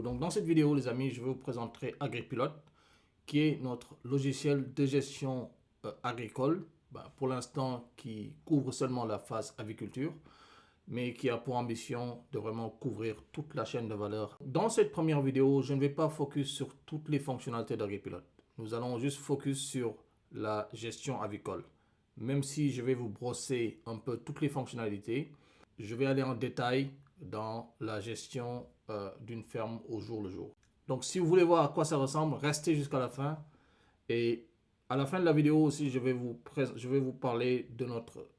Donc dans cette vidéo, les amis, je vais vous présenter Agripilote, qui est notre logiciel de gestion agricole, pour l'instant qui couvre seulement la phase aviculture, mais qui a pour ambition de vraiment couvrir toute la chaîne de valeur. Dans cette première vidéo, je ne vais pas focus sur toutes les fonctionnalités d'Agripilote. Nous allons juste focus sur la gestion avicole. Même si je vais vous brosser un peu toutes les fonctionnalités, je vais aller en détail dans la gestion d'une ferme au jour le jour. Donc si vous voulez voir à quoi ça ressemble, restez jusqu'à la fin. Et à la fin de la vidéo aussi, je vais vous parler de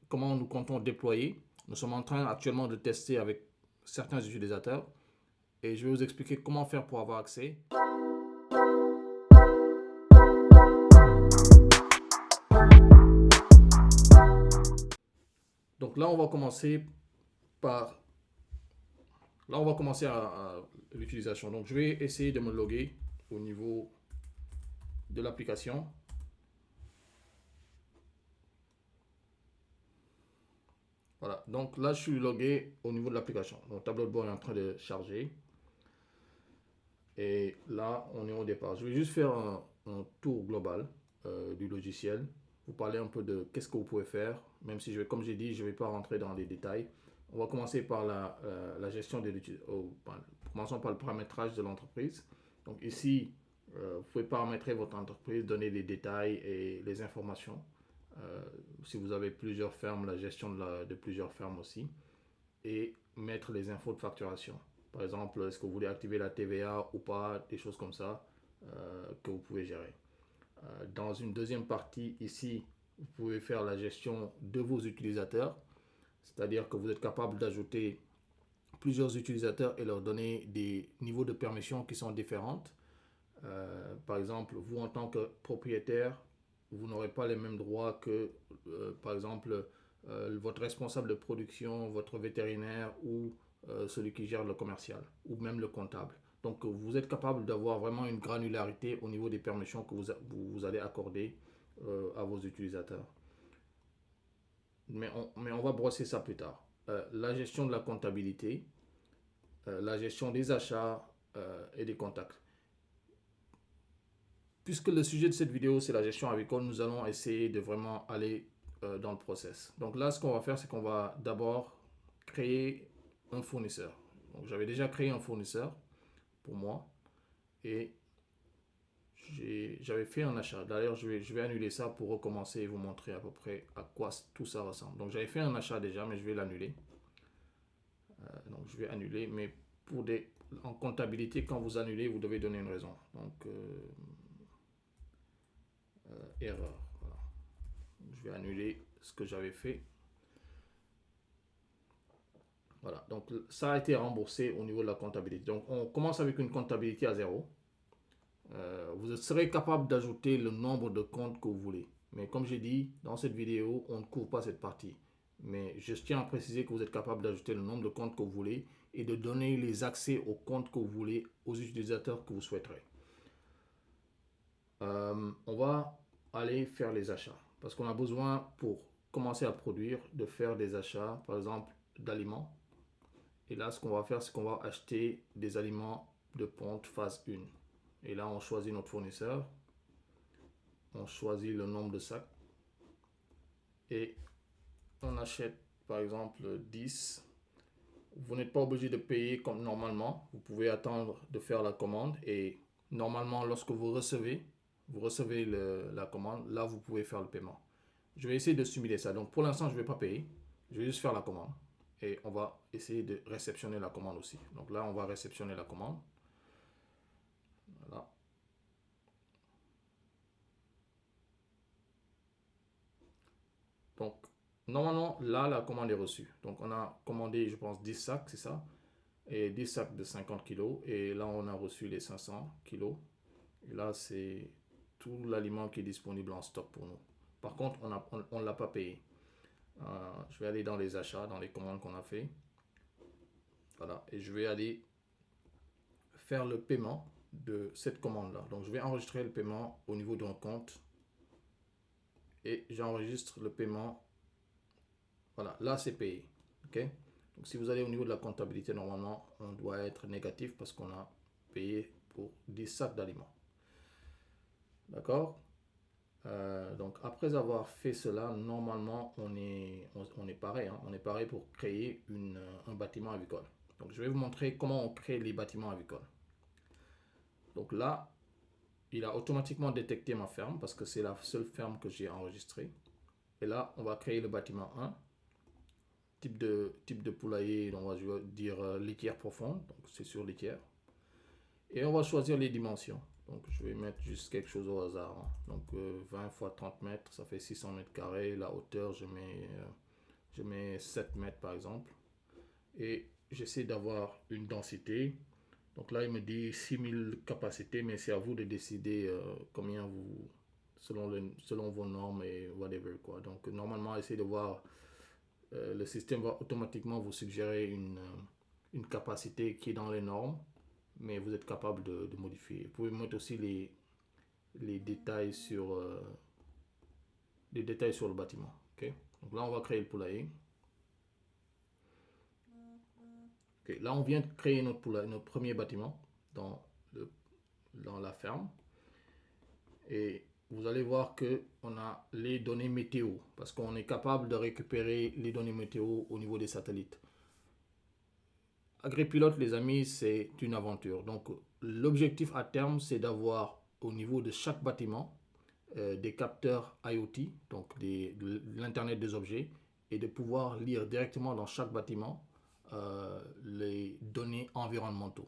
comment nous comptons déployer. Nous sommes en train actuellement de tester avec certains utilisateurs. Et je vais vous expliquer comment faire pour avoir accès. Donc là, on va commencer à l'utilisation. Donc je vais essayer de me loguer au niveau de l'application. Voilà, donc là je suis logué au niveau de l'application. Mon tableau de bord est en train de charger. Et là, on est au départ. Je vais juste faire un tour global du logiciel. Vous parler un peu de qu'est-ce que vous pouvez faire. Même si, comme j'ai dit, je ne vais pas rentrer dans les détails. On va commencer par la gestion de l'utilisation. Commençons par le paramétrage de l'entreprise. Donc ici, vous pouvez paramétrer votre entreprise, donner les détails et les informations. Si vous avez plusieurs fermes, la gestion de plusieurs fermes aussi. Et mettre les infos de facturation. Par exemple, est-ce que vous voulez activer la TVA ou pas, des choses comme ça que vous pouvez gérer. Dans une deuxième partie, ici, vous pouvez faire la gestion de vos utilisateurs. C'est-à-dire que vous êtes capable d'ajouter plusieurs utilisateurs et leur donner des niveaux de permission qui sont différentes. Par exemple, vous en tant que propriétaire, vous n'aurez pas les mêmes droits que, par exemple, votre responsable de production, votre vétérinaire ou celui qui gère le commercial ou même le comptable. Donc, vous êtes capable d'avoir vraiment une granularité au niveau des permissions que vous allez accorder à vos utilisateurs. Mais on va brosser ça plus tard. La gestion de la comptabilité, la gestion des achats et des contacts. Puisque le sujet de cette vidéo, c'est la gestion avicole, nous allons essayer de vraiment aller dans le process. Donc là, ce qu'on va faire, c'est qu'on va d'abord créer un fournisseur. Donc j'avais déjà créé un fournisseur pour moi et j'avais fait un achat. D'ailleurs, je vais annuler ça pour recommencer et vous montrer à peu près à quoi tout ça ressemble. Donc j'avais fait un achat déjà, mais je vais l'annuler. Donc je vais annuler, mais en comptabilité, quand vous annulez, vous devez donner une raison. Donc erreur. Voilà. Je vais annuler ce que j'avais fait. Voilà, donc ça a été remboursé au niveau de la comptabilité. Donc on commence avec une comptabilité à 0. Vous serez capable d'ajouter le nombre de comptes que vous voulez. Mais comme j'ai dit, dans cette vidéo, on ne couvre pas cette partie. Mais je tiens à préciser que vous êtes capable d'ajouter le nombre de comptes que vous voulez et de donner les accès aux comptes que vous voulez aux utilisateurs que vous souhaiterez. On va aller faire les achats parce qu'on a besoin pour commencer à produire de faire des achats, par exemple, d'aliments. Et là, ce qu'on va faire, c'est qu'on va acheter des aliments de ponte phase 1. Et là, on choisit notre fournisseur. On choisit le nombre de sacs. Et on achète, par exemple, 10. Vous n'êtes pas obligé de payer comme normalement. Vous pouvez attendre de faire la commande. Et normalement, lorsque vous recevez la commande, là, vous pouvez faire le paiement. Je vais essayer de simuler ça. Donc, pour l'instant, je ne vais pas payer. Je vais juste faire la commande. Et on va essayer de réceptionner la commande aussi. Donc là, on va réceptionner la commande. Voilà. Donc, normalement, là, la commande est reçue. Donc, on a commandé, je pense, 10 sacs, c'est ça. Et 10 sacs de 50 kg. Et là, on a reçu les 500 kg. Et là, c'est tout l'aliment qui est disponible en stock pour nous. Par contre, on ne l'a pas payé. Je vais aller dans les achats, dans les commandes qu'on a fait. Voilà, et je vais aller faire le paiement de cette commande-là. Donc, je vais enregistrer le paiement au niveau d'un compte. Et j'enregistre le paiement. Voilà, là, c'est payé. OK? Donc, si vous allez au niveau de la comptabilité, normalement, on doit être négatif parce qu'on a payer pour 10 sacs d'aliments. D'accord? Donc après avoir fait cela, normalement on est pareil, hein. On est pareil pour créer un bâtiment avicole. Donc je vais vous montrer comment on crée les bâtiments avicoles. Donc là, il a automatiquement détecté ma ferme parce que c'est la seule ferme que j'ai enregistrée. Et là, on va créer le bâtiment 1. Type de poulailler, on va dire litière profonde, donc c'est sur litière. Et on va choisir les dimensions. Donc je vais mettre juste quelque chose au hasard, hein. Donc 20 x 30 mètres, ça fait 600 mètres carrés. La hauteur, je mets 7 mètres par exemple. Et j'essaie d'avoir une densité. Donc là, il me dit 6000 capacités, mais c'est à vous de décider combien vous, selon vos normes et whatever, quoi. Donc normalement, essayez de voir, le système va automatiquement vous suggérer une capacité qui est dans les normes, mais vous êtes capable de modifier. Vous pouvez mettre aussi les détails sur le bâtiment. Okay? Donc là, on va créer le poulailler. Okay. Là, on vient de créer notre premier bâtiment dans la ferme. Et vous allez voir qu'on a les données météo, parce qu'on est capable de récupérer les données météo au niveau des satellites. Agripilote, les amis, c'est une aventure. Donc, l'objectif à terme, c'est d'avoir au niveau de chaque bâtiment des capteurs IoT, donc l'Internet des objets, et de pouvoir lire directement dans chaque bâtiment les données environnementaux.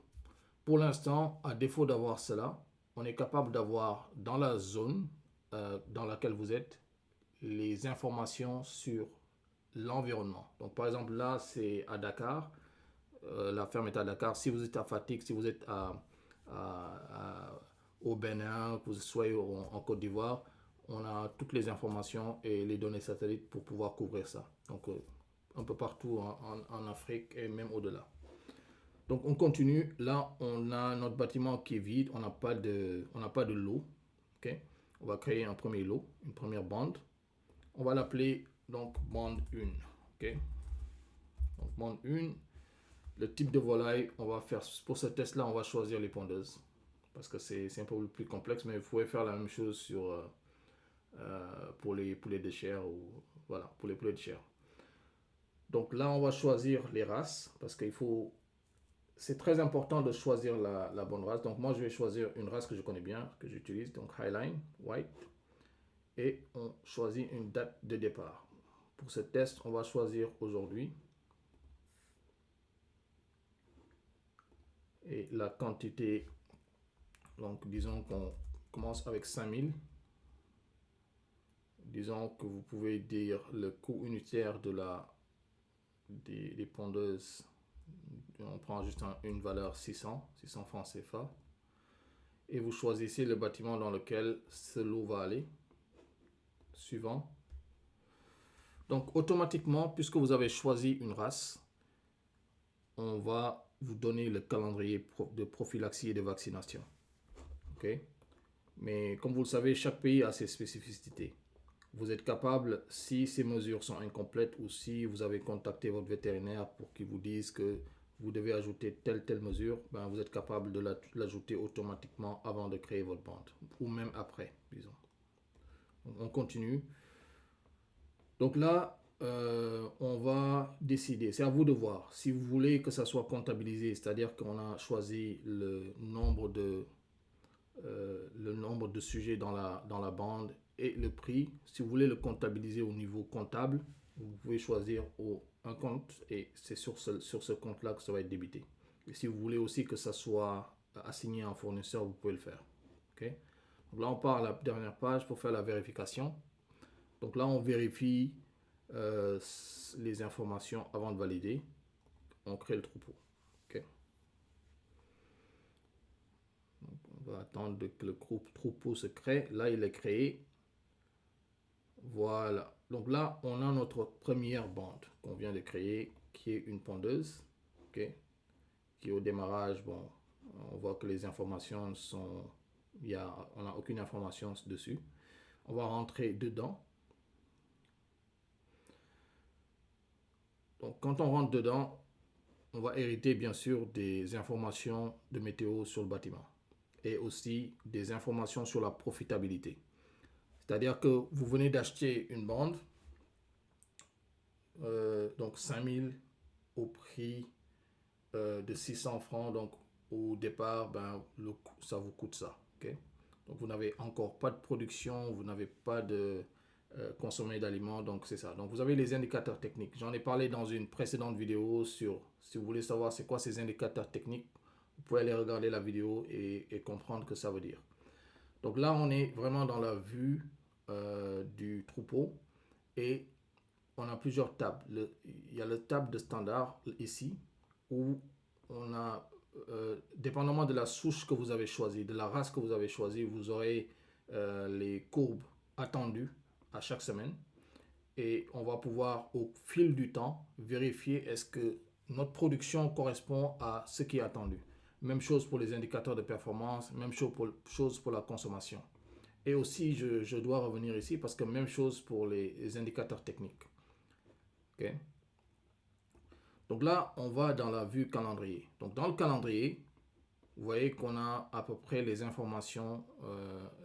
Pour l'instant, à défaut d'avoir cela, on est capable d'avoir dans la zone dans laquelle vous êtes les informations sur l'environnement. Donc, par exemple, là, c'est à Dakar. La ferme est à Dakar. Si vous êtes à Fatick, si vous êtes au Bénin, que vous soyez en Côte d'Ivoire, on a toutes les informations et les données satellites pour pouvoir couvrir ça. Donc, un peu partout en Afrique et même au-delà. Donc, on continue. Là, on a notre bâtiment qui est vide. On n'a pas de lot. Okay? On va créer un premier lot, une première bande. On va l'appeler donc bande 1. Okay? Donc, bande 1. Le type de volaille, on va faire, pour ce test-là, on va choisir les pondeuses. Parce que c'est un peu plus complexe, mais vous pouvez faire la même chose pour les poulets de chair. Voilà, pour les poulets de chair. Donc là, on va choisir les races, parce qu'il faut... C'est très important de choisir la bonne race. Donc moi, je vais choisir une race que je connais bien, que j'utilise, donc Highline, White. Et on choisit une date de départ. Pour ce test, on va choisir aujourd'hui. Et la quantité, donc disons qu'on commence avec 5000. Disons que vous pouvez dire le coût unitaire des pondeuses. On prend juste une valeur 600 francs CFA. Et vous choisissez le bâtiment dans lequel ce lot va aller. Suivant. Donc automatiquement, puisque vous avez choisi une race, on va vous donner le calendrier de prophylaxie et de vaccination. Okay? Mais comme vous le savez, chaque pays a ses spécificités. Vous êtes capable, si ces mesures sont incomplètes ou si vous avez contacté votre vétérinaire pour qu'il vous dise que vous devez ajouter telle mesure, ben vous êtes capable de l'ajouter automatiquement avant de créer votre bande, ou même après, disons. On continue. Donc là, on va décider, c'est à vous de voir. Si vous voulez que ça soit comptabilisé, c'est-à-dire qu'on a choisi le nombre de sujets dans la bande et le prix. Si vous voulez le comptabiliser au niveau comptable, vous pouvez choisir un compte et c'est sur ce compte-là que ça va être débité. Et si vous voulez aussi que ça soit assigné à un fournisseur, vous pouvez le faire. Okay? Donc là, on part à la dernière page pour faire la vérification. Donc là, on vérifie les informations avant de valider. On crée le troupeau. Okay? Donc, on va attendre que le troupeau se crée. Là, il est créé. Voilà. Donc là, on a notre première bande qu'on vient de créer, qui est une pondeuse. Okay? Qui au démarrage, bon, on voit que les informations sont... on n'a aucune information dessus. On va rentrer dedans. Donc quand on rentre dedans, on va hériter bien sûr des informations de météo sur le bâtiment et aussi des informations sur la profitabilité. C'est-à-dire que vous venez d'acheter une bande, donc 5000 au prix de 600 francs. Donc au départ, ben, ça vous coûte ça. Okay? Donc vous n'avez encore pas de production, vous n'avez pas de consommer d'aliments, donc c'est ça. Donc vous avez les indicateurs techniques. J'en ai parlé dans une précédente vidéo sur, si vous voulez savoir c'est quoi ces indicateurs techniques, vous pouvez aller regarder la vidéo et comprendre ce que ça veut dire. Donc là, on est vraiment dans la vue du troupeau et on a plusieurs tables. Il y a le table de standard ici où on a, dépendamment de la souche que vous avez choisie, de la race que vous avez choisie, vous aurez les courbes attendues à chaque semaine. Et on va pouvoir, au fil du temps, vérifier est-ce que notre production correspond à ce qui est attendu. Même chose pour les indicateurs de performance, même chose pour la consommation. Et aussi, je dois revenir ici parce que même chose pour les indicateurs techniques. Okay? Donc là, on va dans la vue calendrier. Donc dans le calendrier, vous voyez qu'on a à peu près les informations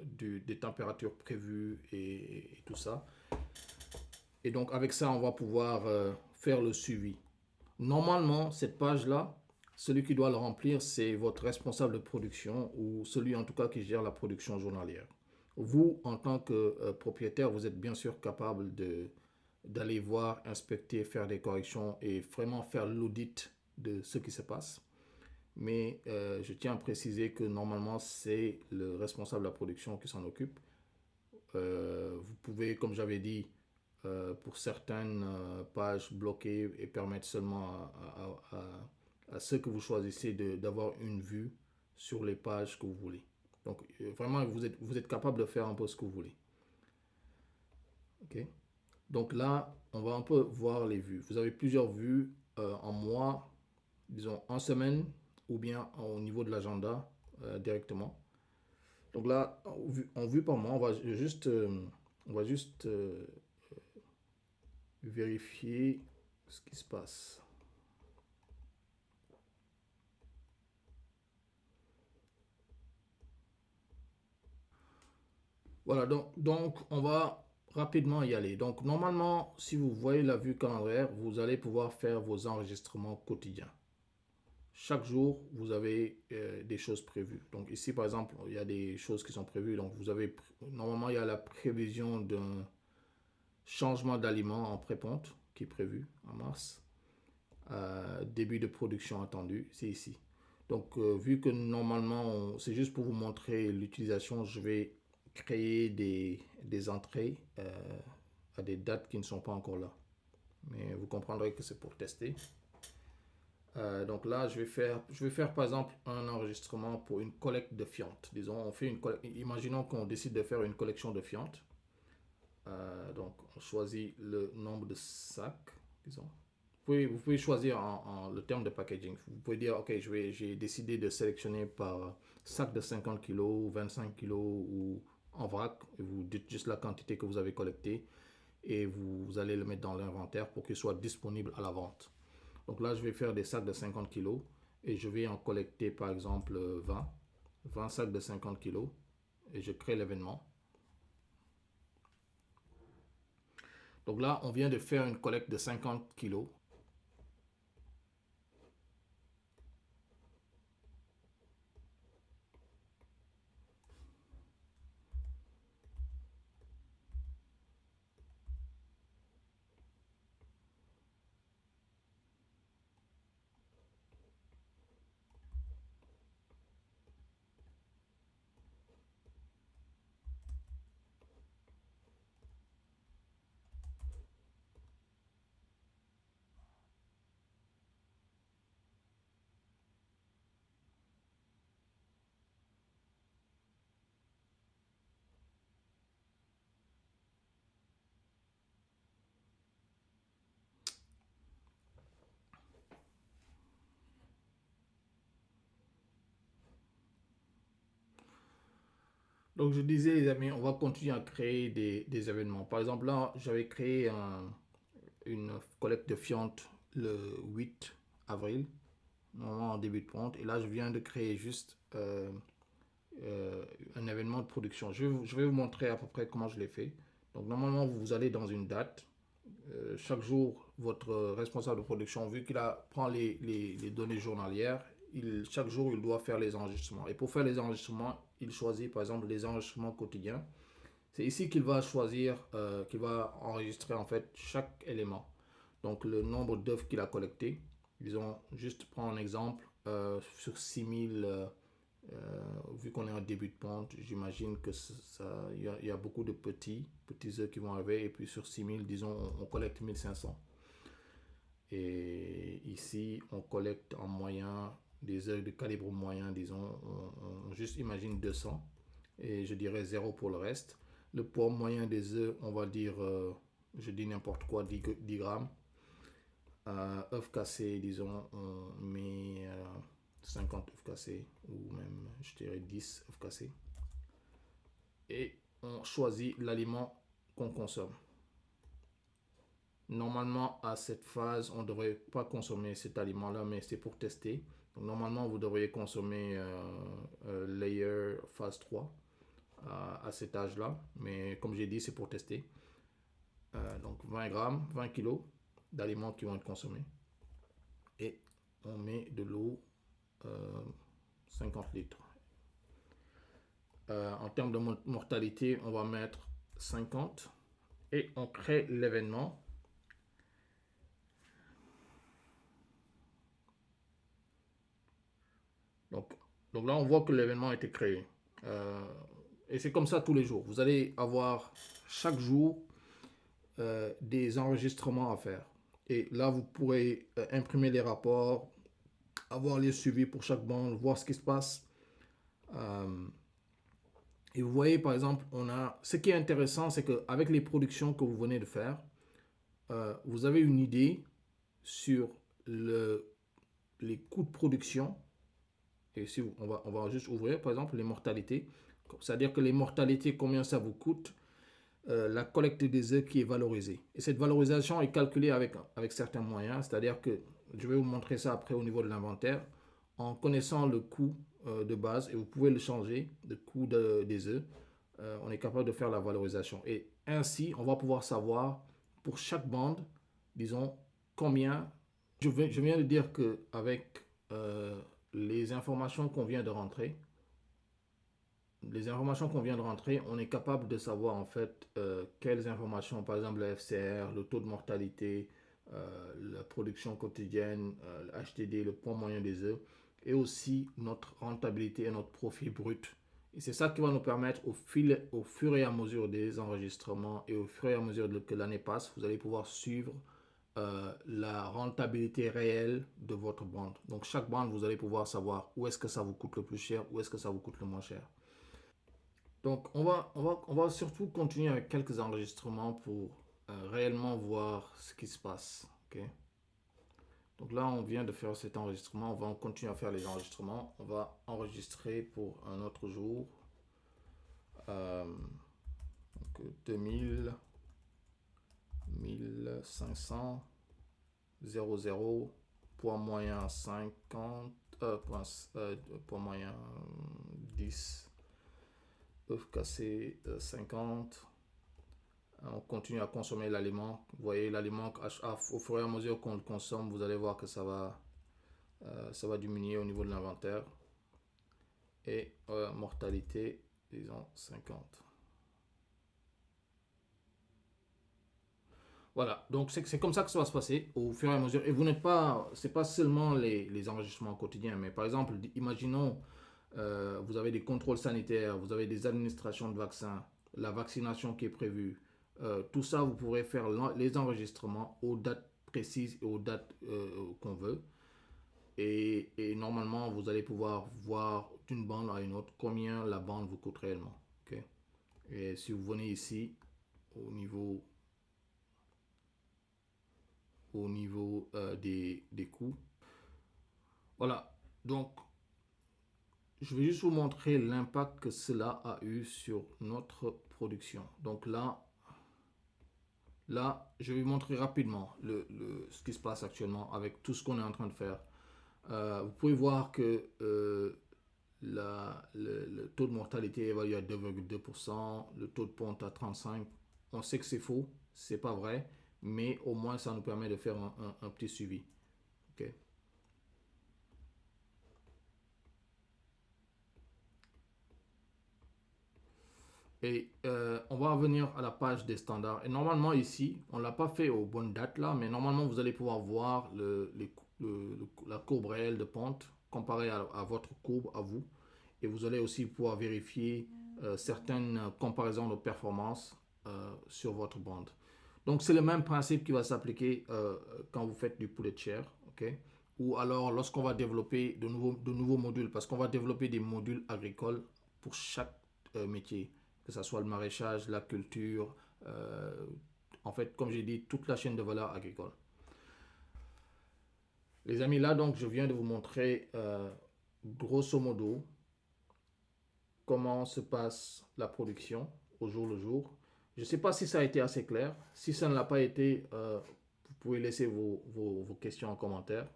des températures prévues et tout ça. Et donc avec ça, on va pouvoir faire le suivi. Normalement, cette page-là, celui qui doit le remplir, c'est votre responsable de production ou celui en tout cas qui gère la production journalière. Vous, en tant que propriétaire, vous êtes bien sûr capable d'aller voir, inspecter, faire des corrections et vraiment faire l'audit de ce qui se passe. Mais je tiens à préciser que normalement, c'est le responsable de la production qui s'en occupe. Vous pouvez, comme j'avais dit, pour certaines pages bloquer et permettre seulement à ceux que vous choisissez d'avoir une vue sur les pages que vous voulez. Donc vraiment, vous êtes capable de faire un peu ce que vous voulez. Ok. Donc là, on va un peu voir les vues. Vous avez plusieurs vues en mois, disons en semaine, ou bien au niveau de l'agenda directement. Donc là, en vue par mois, on va juste vérifier ce qui se passe. Voilà, donc on va rapidement y aller. Donc normalement, si vous voyez la vue calendaire, vous allez pouvoir faire vos enregistrements quotidiens. Chaque jour, vous avez des choses prévues. Donc ici, par exemple, il y a des choses qui sont prévues. Donc normalement, il y a la prévision d'un changement d'aliment en pré-ponte qui est prévu en mars. Début de production attendu, c'est ici. Donc vu que normalement, c'est juste pour vous montrer l'utilisation, je vais créer des entrées à des dates qui ne sont pas encore là. Mais vous comprendrez que c'est pour tester. Donc là, je vais faire par exemple un enregistrement pour une collecte de fientes. Disons, imaginons qu'on décide de faire une collection de fientes. Donc, on choisit le nombre de sacs, disons. Vous pouvez choisir le terme de packaging. Vous pouvez dire, OK, j'ai décidé de sélectionner par sac de 50 kg, 25 kg ou en vrac. Et vous dites juste la quantité que vous avez collectée et vous allez le mettre dans l'inventaire pour qu'il soit disponible à la vente. Donc là, je vais faire des sacs de 50 kg et je vais en collecter par exemple 20 sacs de 50 kg et je crée l'événement. Donc là, on vient de faire une collecte de 50 kg. Donc je disais les amis, on va continuer à créer des événements. Par exemple là, j'avais créé une collecte de fientes le 8 avril. normalement en début de pente. Et là, je viens de créer juste un événement de production. Je vais vous montrer à peu près comment je l'ai fait. Donc, normalement, vous allez dans une date. Chaque jour, votre responsable de production, vu qu'il prend les données journalières, chaque jour, il doit faire les enregistrements. Et pour faire les enregistrements, il choisit par exemple les enregistrements quotidiens. C'est ici qu'il va choisir, qu'il va enregistrer en fait chaque élément. Donc le nombre d'œufs qu'il a collecté. Disons, juste prendre un exemple, sur 6000, vu qu'on est en début de pente, j'imagine que y a beaucoup de petits œufs qui vont arriver. Et puis sur 6000, disons, on collecte 1500. Et ici, on collecte en moyen des œufs de calibre moyen, disons, on juste imagine 200. Et je dirais 0 pour le reste. Le poids moyen des œufs, on va dire, je dis n'importe quoi, 10 grammes. Œufs cassés, disons, on met 50 œufs cassés, ou même, je dirais, 10 œufs cassés. Et on choisit l'aliment qu'on consomme. Normalement, à cette phase, on ne devrait pas consommer cet aliment-là, mais c'est pour tester. Donc, normalement, vous devriez consommer layer phase 3 à cet âge-là. Mais comme j'ai dit, c'est pour tester. Donc 20 grammes, 20 kilos d'aliments qui vont être consommés. Et on met de l'eau, 50 litres. En termes de mortalité, on va mettre 50. Et on crée l'événement. Donc, donc là, on voit que l'événement a été créé. Et c'est comme ça tous les jours. Vous allez avoir chaque jour des enregistrements à faire. Et là, vous pourrez imprimer les rapports, avoir les suivis pour chaque bande, voir ce qui se passe. Et vous voyez, par exemple, ce qui est intéressant, c'est qu'avec les productions que vous venez de faire, vous avez une idée sur les coûts de production. Et si on va juste ouvrir, par exemple, les mortalités. C'est-à-dire que les mortalités, combien ça vous coûte, la collecte des œufs qui est valorisée. Et cette valorisation est calculée avec certains moyens. C'est-à-dire que, je vais vous montrer ça après au niveau de l'inventaire, en connaissant le coût de base, et vous pouvez le changer, le coût des œufs, on est capable de faire la valorisation. Et ainsi, on va pouvoir savoir pour chaque bande, disons, combien. Je viens de dire qu'avec les informations qu'on vient de rentrer, on est capable de savoir en fait quelles informations, par exemple le FCR, le taux de mortalité, la production quotidienne, le HTD, le poids moyen des œufs, et aussi notre rentabilité et notre profit brut. Et c'est ça qui va nous permettre au fur et à mesure des enregistrements et au fur et à mesure que l'année passe, vous allez pouvoir suivre la rentabilité réelle de votre bande. Donc chaque bande, vous allez pouvoir savoir où est-ce que ça vous coûte le plus cher, où est-ce que ça vous coûte le moins cher. Donc, on va surtout continuer avec quelques enregistrements pour réellement voir ce qui se passe. Ok. Donc là, on vient de faire cet enregistrement. On va continuer à faire les enregistrements. On va enregistrer pour un autre jour. Donc 2000, 1500, 00, poids moyen 50, poids moyen 10, œufs cassés 50. On continue à consommer l'aliment. Vous voyez, l'aliment, au fur et à mesure qu'on le consomme, vous allez voir que ça va diminuer au niveau de l'inventaire. Et mortalité, disons 50. Voilà, donc c'est comme ça que ça va se passer au fur et à mesure. Et vous n'êtes pas, c'est pas seulement les enregistrements quotidiens, mais par exemple, imaginons, vous avez des contrôles sanitaires, vous avez des administrations de vaccins, la vaccination qui est prévue. Tout ça, vous pourrez faire les enregistrements aux dates précises et aux dates qu'on veut. Et normalement, vous allez pouvoir voir d'une bande à une autre combien la bande vous coûte réellement. Ok. Et si vous venez ici, au niveau des coûts. Voilà, donc je vais juste vous montrer l'impact que cela a eu sur notre production. Donc là je vais vous montrer rapidement ce qui se passe actuellement avec tout ce qu'on est en train de faire. Vous pouvez voir que le taux de mortalité est évalué à 2,2%, le taux de ponte à 35%. On sait que c'est faux, c'est pas vrai, mais au moins ça nous permet de faire un petit suivi. Ok. Et on va revenir à la page des standards. Et normalement ici, on ne l'a pas fait aux bonnes dates là, mais normalement vous allez pouvoir voir la courbe réelle de pente comparée à votre courbe à vous. Et vous allez aussi pouvoir vérifier certaines comparaisons de performance sur votre bande. Donc c'est le même principe qui va s'appliquer quand vous faites du poulet de chair, ok? Ou alors lorsqu'on va développer de nouveaux modules, parce qu'on va développer des modules agricoles pour chaque métier, que ce soit le maraîchage, la culture, en fait, comme j'ai dit, toute la chaîne de valeur agricole. Les amis, là donc je viens de vous montrer grosso modo comment se passe la production au jour le jour. Je ne sais pas si ça a été assez clair. Si ça ne l'a pas été, vous pouvez laisser vos questions en commentaire.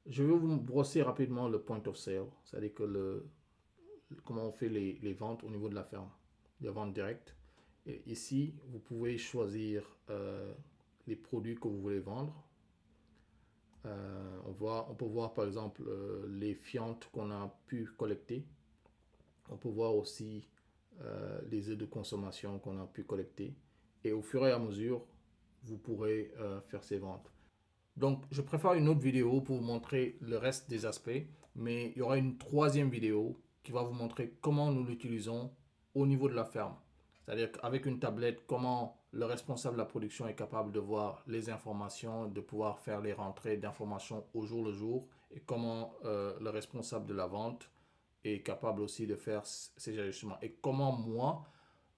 Je vais vous brosser rapidement le point of sale, c'est-à-dire que comment on fait les ventes au niveau de la ferme, les ventes directes. Et ici, vous pouvez choisir les produits que vous voulez vendre. On peut voir par exemple les fientes qu'on a pu collecter. On peut voir aussi les œufs de consommation qu'on a pu collecter. Et au fur et à mesure, vous pourrez faire ces ventes. Donc, je préfère une autre vidéo pour vous montrer le reste des aspects, mais il y aura une troisième vidéo qui va vous montrer comment nous l'utilisons au niveau de la ferme. C'est-à-dire qu'avec une tablette, comment le responsable de la production est capable de voir les informations, de pouvoir faire les rentrées d'informations au jour le jour, et comment le responsable de la vente est capable aussi de faire ces ajustements. Et comment moi,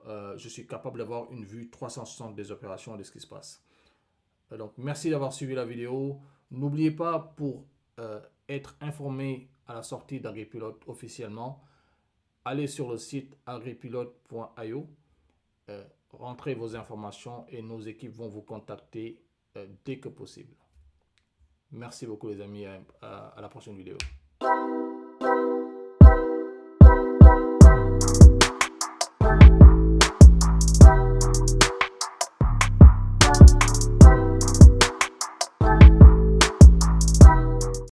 je suis capable d'avoir une vue 360 des opérations et de ce qui se passe. Donc, merci d'avoir suivi la vidéo. N'oubliez pas, pour être informé à la sortie d'AgriPilote officiellement, allez sur le site agripilote.io, rentrez vos informations et nos équipes vont vous contacter dès que possible. Merci beaucoup les amis, à la prochaine vidéo.